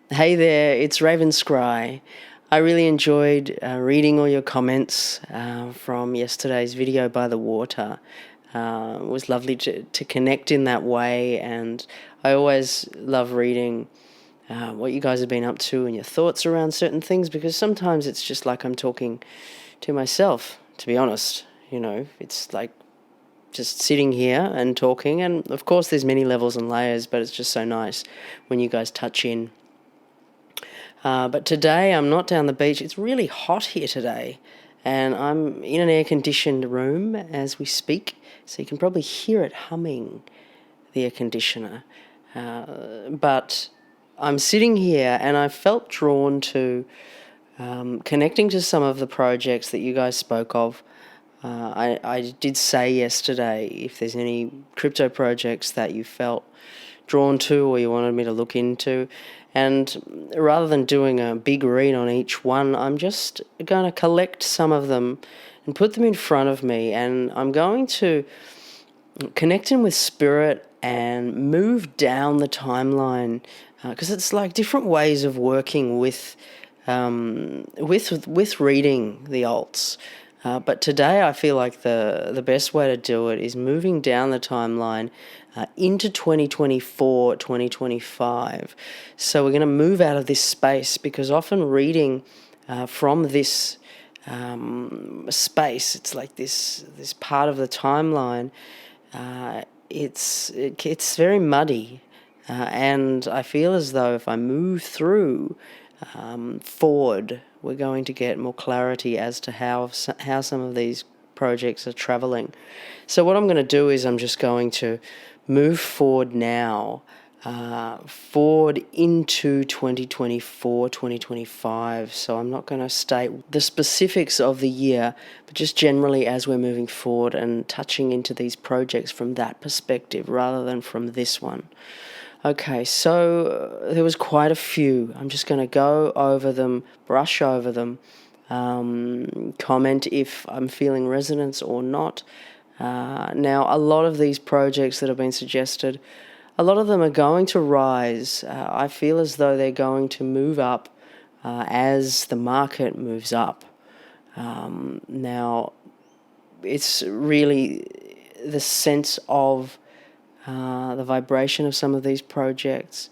Hey there, it's Raven Scry. I really enjoyed reading all your comments from yesterday's video by the water. It was lovely to connect in that way, and I always love reading what you guys have been up to and your thoughts around certain things, because sometimes it's just like I'm talking to myself, to be honest. It's like just sitting here and talking, and of course there's many levels and layers, but it's just so nice when you guys touch in. But today I'm not down the beach. It's really hot here today, and I'm in an air-conditioned room as we speak, so you can probably hear it humming, the air conditioner. But I'm sitting here and I felt drawn to connecting to some of the projects that you guys spoke of. I did say yesterday if there's any crypto projects that you felt drawn to or you wanted me to look into. And rather than doing a big read on each one, I'm just going to collect some of them and put them in front of me. And I'm going to connect in with spirit and move down the timeline, because it's like different ways of working with reading the alts. But today I feel like the best way to do it is moving down the timeline into 2024, 2025. So we're going to move out of this space, because often reading from this space, it's like this part of the timeline, it's very muddy. And I feel as though if I move through forward, we're going to get more clarity as to how some of these projects are traveling. So what I'm going to do is I'm just going to move forward now, forward into 2024, 2025. So I'm not going to state the specifics of the year, but just generally as we're moving forward and touching into these projects from that perspective rather than from this one. Okay, so there was quite a few. I'm just going to go over them, brush over them, comment if I'm feeling resonance or not. Now, a lot of these projects that have been suggested, a lot of them are going to rise. I feel as though they're going to move up as the market moves up. Now, it's really the sense of the vibration of some of these projects,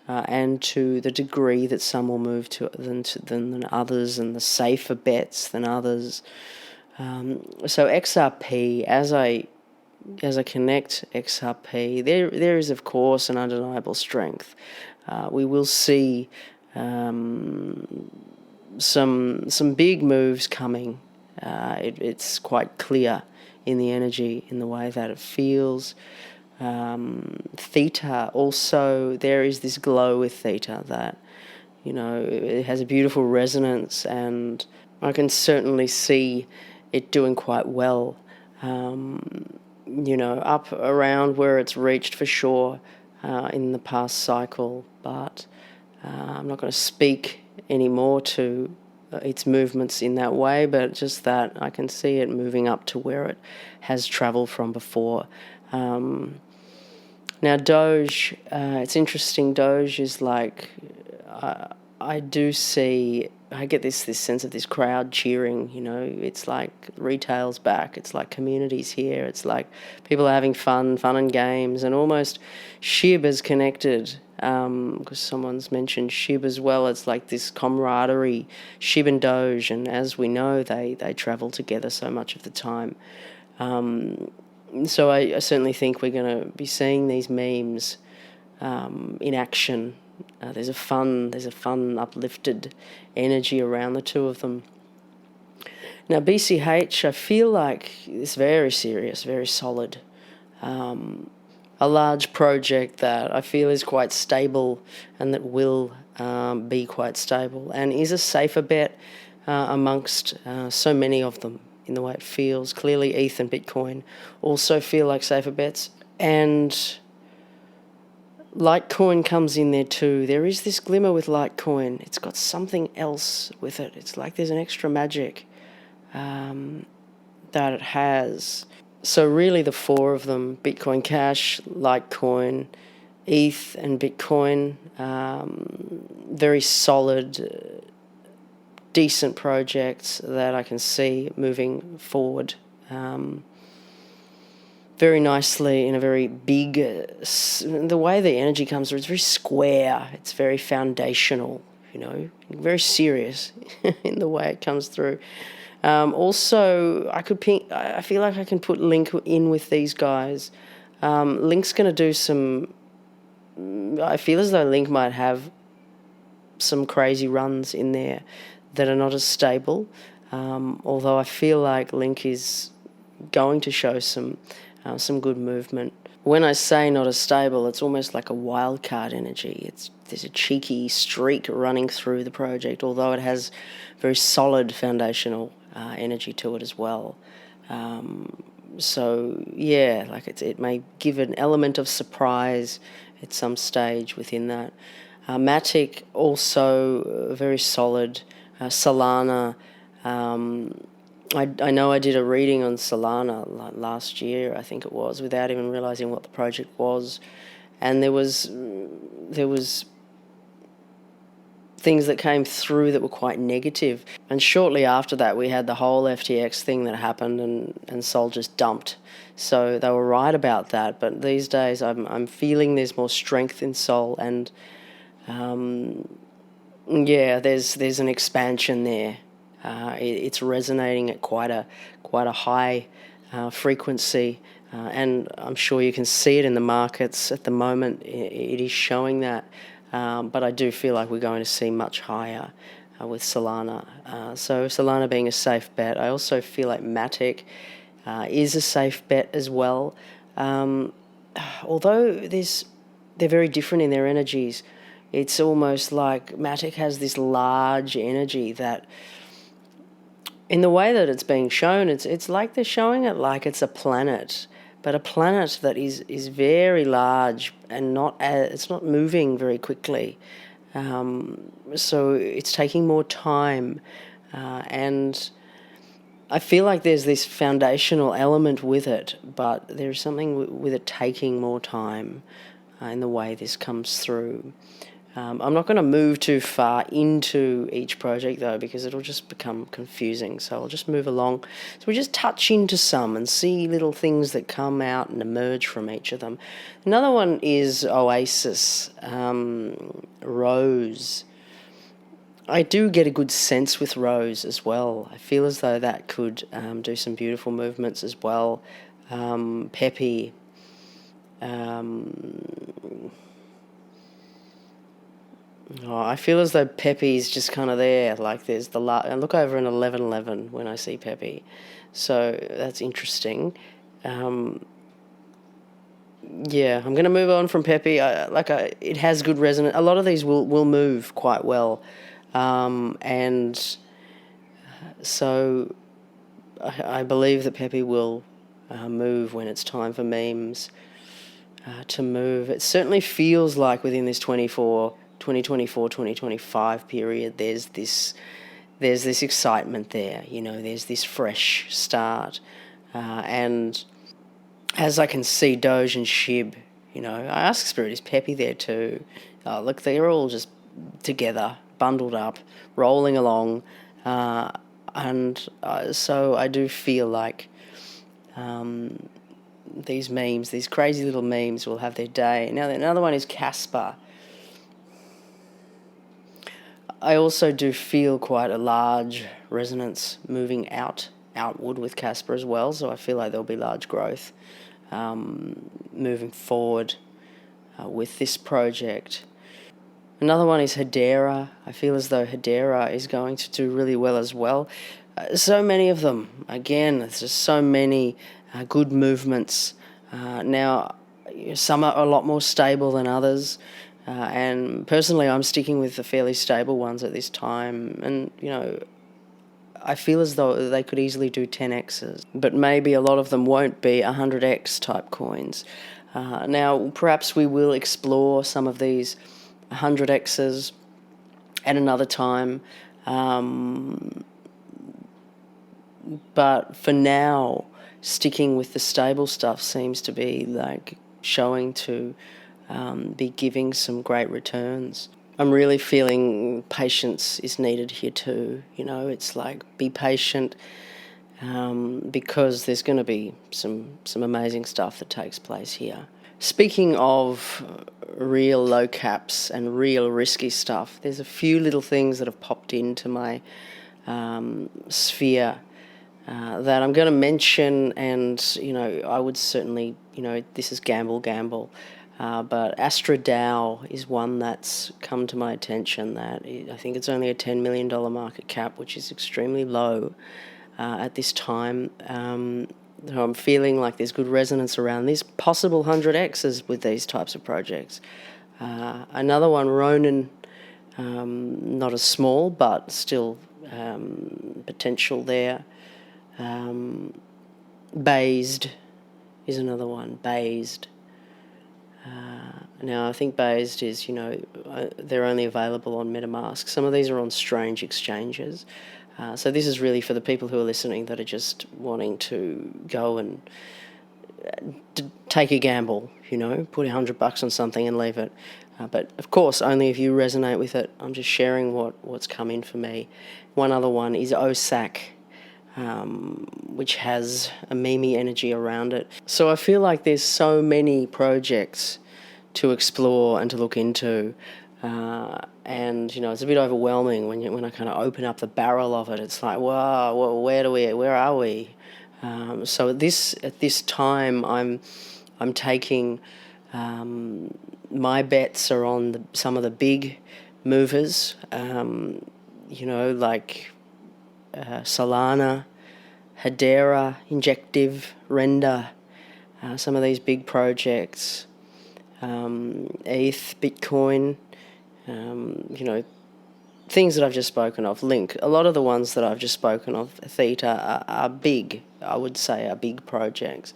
and to the degree that some will move than others, and the safer bets than others. So XRP, as I connect XRP, there is of course an undeniable strength. We will see some big moves coming. It's quite clear in the energy, in the way that it feels. Theta also, there is this glow with Theta that, it has a beautiful resonance, and I can certainly see it doing quite well, up around where it's reached for sure in the past cycle. But I'm not going to speak anymore to its movements in that way, but just that I can see it moving up to where it has travelled from before. Now Doge, it's interesting. Doge is like, I get this sense of this crowd cheering. It's like retail's back. It's like community's here. It's like people are having fun and games, and almost SHIB is connected, because someone's mentioned SHIB as well. It's like this camaraderie, SHIB and Doge, and as we know, they travel together so much of the time. So I certainly think we're going to be seeing these memes in action. There's a fun, uplifted energy around the two of them. Now BCH, I feel like it's very serious, very solid. A large project that I feel is quite stable, and that will be quite stable, and is a safer bet amongst so many of them in the way it feels. Clearly ETH and Bitcoin also feel like safer bets, and Litecoin comes in there too. There is this glimmer with Litecoin. It's got something else with it. It's like there's an extra magic that it has. So really the four of them, Bitcoin Cash, Litecoin, ETH and Bitcoin, very solid, decent projects that I can see moving forward very nicely in a very big... the way the energy comes through, it's very square, it's very foundational, very serious in the way it comes through. Also, I feel like I can put Link in with these guys. Link's going to do some... I feel as though Link might have some crazy runs in there that are not as stable, although I feel like Link is going to show some good movement. When I say not as stable, it's almost like a wildcard energy. There's a cheeky streak running through the project, although it has very solid foundational energy to it as well. So yeah, like it may give an element of surprise at some stage within that. Matic also very solid. Solana, I know I did a reading on Solana last year, I think it was, without even realizing what the project was, and there was things that came through that were quite negative. And shortly after that, we had the whole FTX thing that happened, and Sol just dumped. So they were right about that. But these days, I'm feeling there's more strength in Sol, and yeah, there's an expansion there. It's resonating at quite a high frequency, and I'm sure you can see it in the markets at the moment. It is showing that. But I do feel like we're going to see much higher with Solana. So Solana being a safe bet. I also feel like Matic is a safe bet as well. Although they're very different in their energies. It's almost like Matic has this large energy that, in the way that it's being shown, it's like they're showing it like it's a planet. But a planet that is very large and it's not moving very quickly. So it's taking more time. And I feel like there's this foundational element with it, but there's something with it taking more time in the way this comes through. I'm not going to move too far into each project, though, because it'll just become confusing. So I'll just move along. So we just touch into some and see little things that come out and emerge from each of them. Another one is Oasis, Rose. I do get a good sense with Rose as well. I feel as though that could do some beautiful movements as well. Peppy. I feel as though Pepe's just kind of there. Like there's I look over an 1111 when I see Pepe, so that's interesting. Yeah, I'm going to move on from Pepe. It has good resonance. A lot of these will move quite well, and so I believe that Pepe will move when it's time for memes to move. It certainly feels like within this 2024-2025 period, there's this excitement there. There's this fresh start, and as I can see Doge and Shib, I ask Spirit, is Pepe there too? Look, they're all just together, bundled up, rolling along, and so I do feel like these memes, these crazy little memes, will have their day. Now, another one is Casper. I also do feel quite a large resonance moving outward with Casper as well, so I feel like there'll be large growth moving forward with this project. Another one is Hedera. I feel as though Hedera is going to do really well as well. So many of them. Again, there's just so many good movements. Now, some are a lot more stable than others. And personally, I'm sticking with the fairly stable ones at this time. And, I feel as though they could easily do 10x's. But maybe a lot of them won't be 100x type coins. Now, perhaps we will explore some of these 100x's at another time. But for now, sticking with the stable stuff seems to be like showing to be giving some great returns. I'm really feeling patience is needed here too. You know, it's like, be patient, because there's going to be some amazing stuff that takes place here. Speaking of real low caps and real risky stuff, there's a few little things that have popped into my sphere that I'm going to mention, and, you know, I would certainly, you know, this is gamble. But Astra DAO is one that's come to my attention. That I think it's only a $10 million market cap, which is extremely low at this time. So I'm feeling like there's good resonance around this. Possible 100x's with these types of projects. Another one, Ronin, not as small, but still potential there. Based is another one, Based. Now, I think Based is, you know, they're only available on MetaMask. Some of these are on strange exchanges. So this is really for the people who are listening that are just wanting to go and take a gamble, you know, put $100 on something and leave it. But, of course, only if you resonate with it. I'm just sharing what's come in for me. One other one is OSAC, which has a meme energy around it. So I feel like there's so many projects to explore and to look into, and, you know, it's a bit overwhelming when I kind of open up the barrel of it. It's like, wow, where are we? So at this time, I'm taking, my bets are on some of the big movers, you know, like Solana, Hedera, Injective, Render, some of these big projects, ETH, Bitcoin, you know, things that I've just spoken of, Link. A lot of the ones that I've just spoken of, Theta, are big, I would say, are big projects.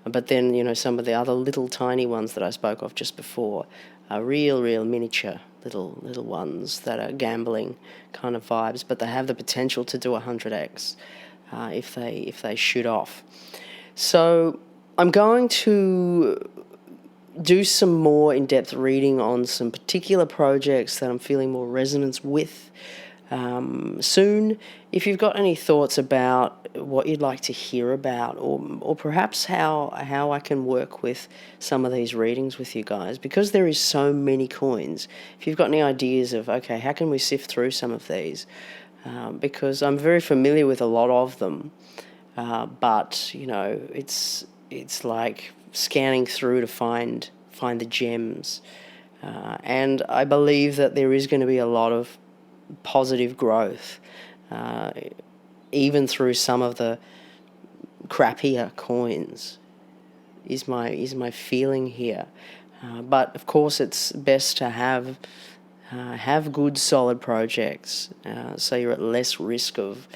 But then, you know, some of the other little tiny ones that I spoke of just before are real miniature little ones that are gambling kind of vibes, but they have the potential to do 100x if they shoot off. So I'm going to do some more in-depth reading on some particular projects that I'm feeling more resonance with soon. If you've got any thoughts about what you'd like to hear about, or perhaps how I can work with some of these readings with you guys, because there is so many coins, if you've got any ideas of, okay, how can we sift through some of these, because I'm very familiar with a lot of them, but, you know, it's like scanning through to find the gems, and I believe that there is going to be a lot of positive growth, even through some of the crappier coins, is my feeling here. But of course, it's best to have good solid projects, so you're at less risk of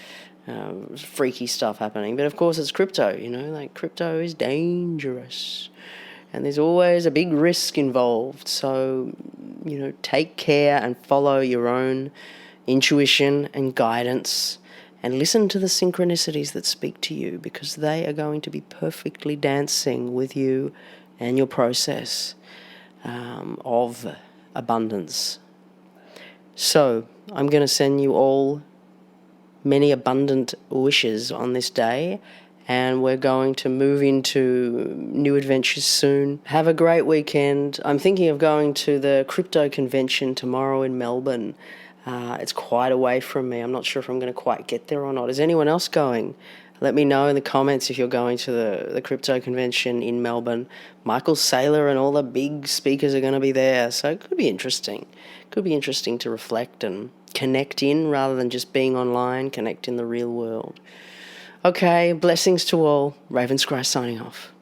freaky stuff happening. But of course, it's crypto, you know, like crypto is dangerous, and there's always a big risk involved. So, you know, take care and follow your own intuition and guidance, and listen to the synchronicities that speak to you, because they are going to be perfectly dancing with you and your process of abundance. So I'm going to send you all many abundant wishes on this day, and we're going to move into new adventures soon. Have a great weekend. I'm thinking of going to the crypto convention tomorrow in Melbourne. It's quite away from me. I'm not sure if I'm going to quite get there or not. Is anyone else going? Let me know in the comments if you're going to the crypto convention in Melbourne. Michael Saylor and all the big speakers are going to be there, so it could be interesting. Could be interesting to reflect and connect in, rather than just being online, connect in the real world. Okay, blessings to all. Raven Scry signing off.